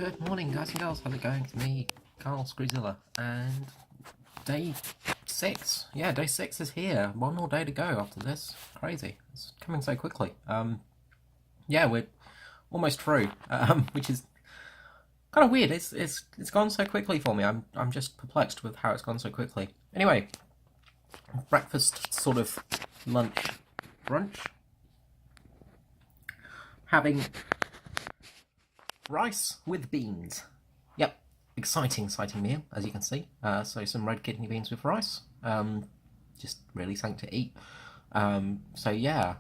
Good morning, guys and girls. How's it going? It's me, Carl Screwzilla, and day 6. Yeah, day 6 is here. One more day to go after this. Crazy. It's coming so quickly. Yeah, we're almost through, which is kind of weird. It's gone so quickly for me. I'm just perplexed with how it's gone so quickly. Anyway, breakfast, sort of lunch, brunch. Having rice with beans. Yep, exciting meal, as you can see. So some red kidney beans with rice. Just really something to eat. So yeah,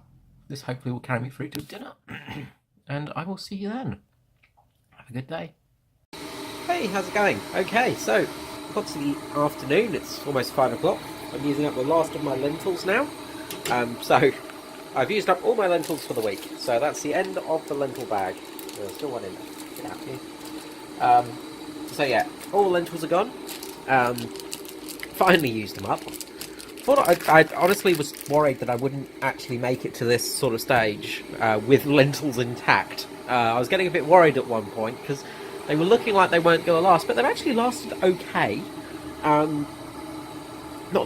this hopefully will carry me through to dinner. And I will see you then. Have a good day. Hey, how's it going? Okay, so got to the afternoon. It's almost 5 o'clock. I'm using up the last of my lentils now. So I've used up all my lentils for the week. So that's the end of the lentil bag. There's still one in there. Get out here. So yeah, all the lentils are gone. Finally used them up. Thought I honestly was worried that I wouldn't actually make it to this sort of stage with lentils intact. I was getting a bit worried at one point because they were looking like they weren't going to last, but they've actually lasted okay. Not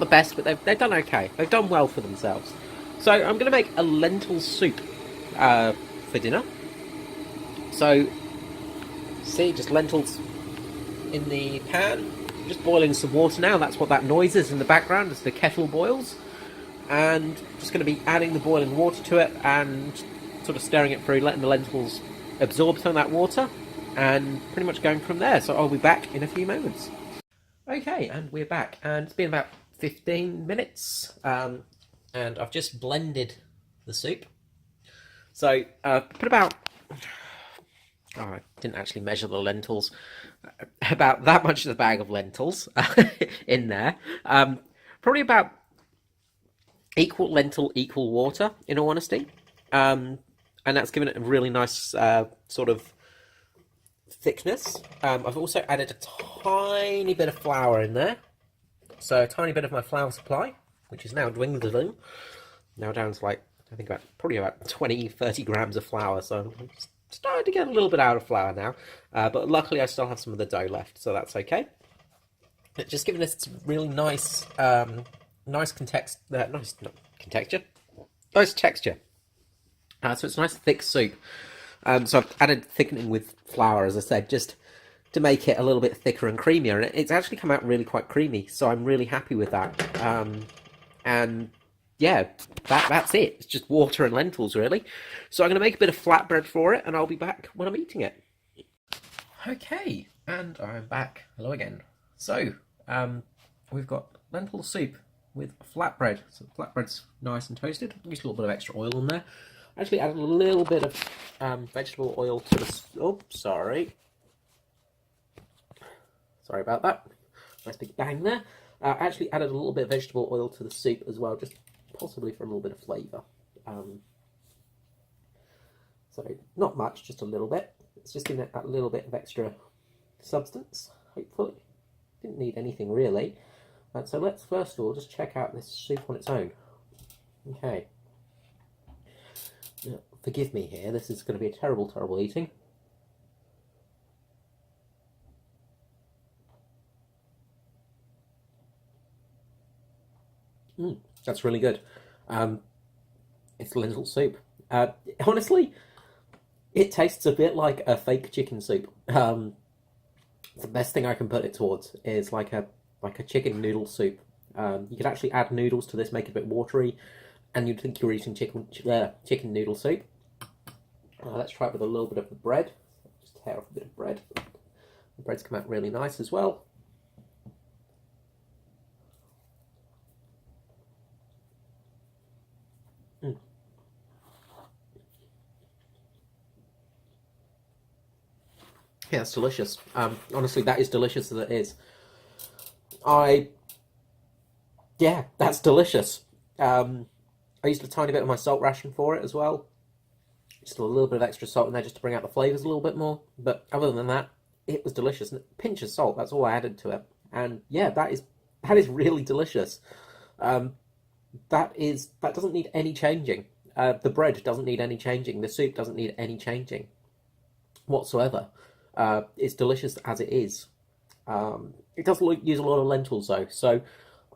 the best, but they've done okay. They've done well for themselves. So I'm going to make a lentil soup for dinner. So, see, just lentils in the pan. Just boiling some water now. That's what that noise is in the background as the kettle boils. And just going to be adding the boiling water to it and sort of stirring it through, letting the lentils absorb some of that water, and pretty much going from there. So I'll be back in a few moments. Okay, and we're back. And it's been about 15 minutes. And I've just blended the soup. So put about... Oh, I didn't actually measure the lentils. About that much of the bag of lentils in there. Probably about equal lentil, equal water, in all honesty. And that's given it a really nice sort of thickness. I've also added a tiny bit of flour in there. So a tiny bit of my flour supply, which is now dwindling. Now down to like, I think probably about 20-30 grams of flour. So I'm starting to get a little bit out of flour now, but luckily I still have some of the dough left, so that's okay. It's just giving us really nice, nice texture. So it's a nice thick soup. So I've added thickening with flour, as I said, just to make it a little bit thicker and creamier, and it's actually come out really quite creamy. So I'm really happy with that. And yeah, that's it. It's just water and lentils, really. So I'm going to make a bit of flatbread for it, and I'll be back when I'm eating it. Okay, and I'm back. Hello again. So, we've got lentil soup with flatbread. So flatbread's nice and toasted. Just a little bit of extra oil in there. I actually added a little bit of vegetable oil to the... Oh, sorry. Sorry about that. Nice big bang there. I actually added a little bit of vegetable oil to the soup as well, just possibly for a little bit of flavour. So not much, just a little bit. It's just giving it that little bit of extra substance, hopefully. Didn't need anything really. So let's first of all just check out this soup on its own. Okay. Now, forgive me here, this is going to be a terrible, terrible eating. That's really good. It's lentil soup. Honestly, it tastes a bit like a fake chicken soup. The best thing I can put it towards is like a chicken noodle soup. You could actually add noodles to this, make it a bit watery, and you'd think you're eating chicken noodle soup. Let's try it with a little bit of the bread. Just tear off a bit of bread. The bread's come out really nice as well. Yeah, it's delicious. Honestly, that is delicious as it is. Yeah, that's delicious. I used a tiny bit of my salt ration for it as well. Just a little bit of extra salt in there just to bring out the flavours a little bit more. But other than that, it was delicious. And a pinch of salt, that's all I added to it. And yeah, that is really delicious. That doesn't need any changing. The bread doesn't need any changing. The soup doesn't need any changing whatsoever. It's delicious as it is. It does use a lot of lentils though, so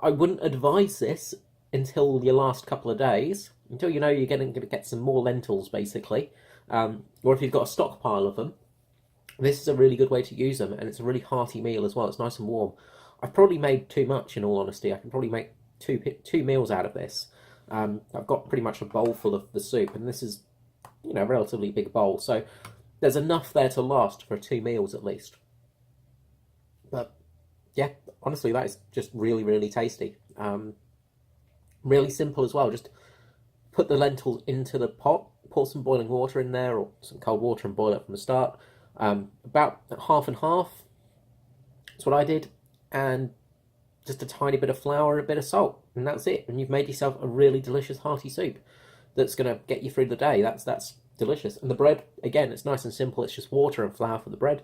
I wouldn't advise this until your last couple of days, until you know you're going to get some more lentils, basically. Or if you've got a stockpile of them, this is a really good way to use them, and it's a really hearty meal as well. It's nice and warm. I've probably made too much, in all honesty. I can probably make two meals out of this. I've got pretty much a bowl full of the soup, and this is, you know, a relatively big bowl, so there's enough there to last for 2 meals at least. But yeah, honestly, that is just really, really tasty. Really simple as well. Just put the lentils into the pot, pour some boiling water in there, or some cold water, and boil it from the start. About half and half. That's what I did, and just a tiny bit of flour and a bit of salt, and that's it. And you've made yourself a really delicious hearty soup that's going to get you through the day. That's delicious. And the bread, again, it's nice and simple. It's just water and flour for the bread.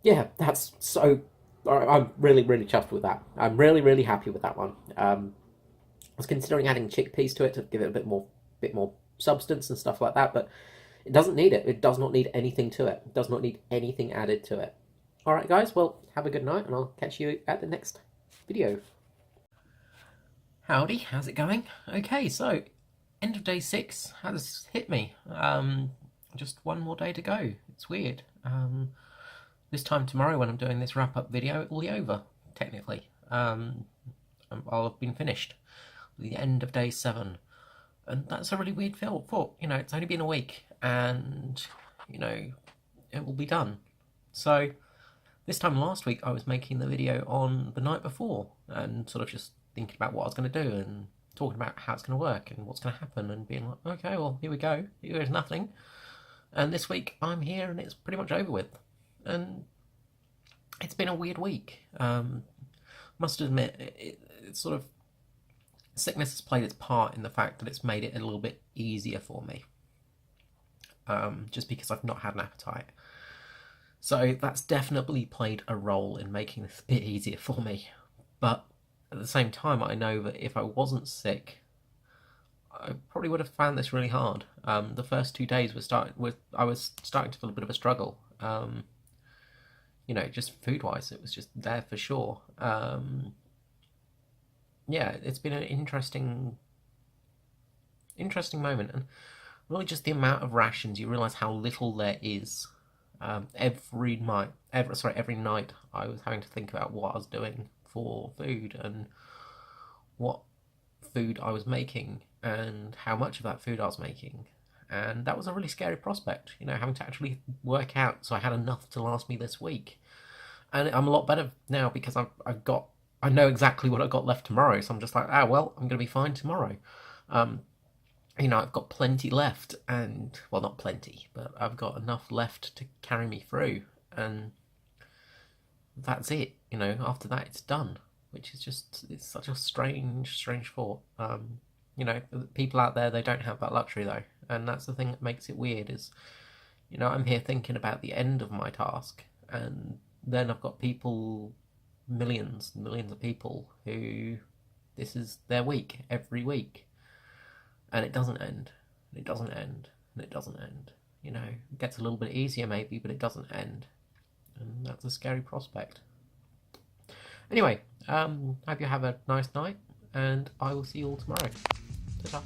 Yeah, that's so. I'm really, really chuffed with that. I'm really, really happy with that one. I was considering adding chickpeas to it to give it a bit more substance and stuff like that, but it doesn't need it. It does not need anything to it. It does not need anything added to it. All right, guys. Well, have a good night, and I'll catch you at the next video. Howdy, how's it going? Okay, so end of day 6 has hit me. Just one more day to go. It's weird. This time tomorrow, when I'm doing this wrap-up video, it will be over, technically. I'll have been finished. The end of day 7. And that's a really weird thought. You know, it's only been a week, and, you know, it will be done. So, this time last week, I was making the video on the night before, and sort of just thinking about what I was going to do, and talking about how it's going to work, and what's going to happen, and being like, okay, well, here we go. Here's nothing. And this week, I'm here, and it's pretty much over with. And it's been a weird week. Must admit, it's sort of, sickness has played its part in the fact that it's made it a little bit easier for me. Just because I've not had an appetite. So that's definitely played a role in making this a bit easier for me. But at the same time, I know that if I wasn't sick, I probably would have found this really hard. The first 2 days I was starting to feel a bit of a struggle. You know, just food-wise, it was just there for sure. Yeah, it's been an interesting moment, and really just the amount of rations, you realise how little there is. Every night I was having to think about what I was doing for food, and what food I was making, and how much of that food I was making. And that was a really scary prospect, you know, having to actually work out so I had enough to last me this week. And I'm a lot better now because I know exactly what I've got left tomorrow, so I'm just like, well, I'm going to be fine tomorrow. You know, I've got plenty left, and, well, not plenty, but I've got enough left to carry me through, and that's it, you know, after that it's done, which is just, it's such a strange thought. You know, people out there, they don't have that luxury though, and that's the thing that makes it weird is, you know, I'm here thinking about the end of my task, and then I've got people, millions of people who this is their week, every week, and it doesn't end, and it doesn't end, and it doesn't end. You know, it gets a little bit easier maybe, but it doesn't end, and that's a scary prospect. Anyway, hope you have a nice night, and I will see you all tomorrow. Ta-ta.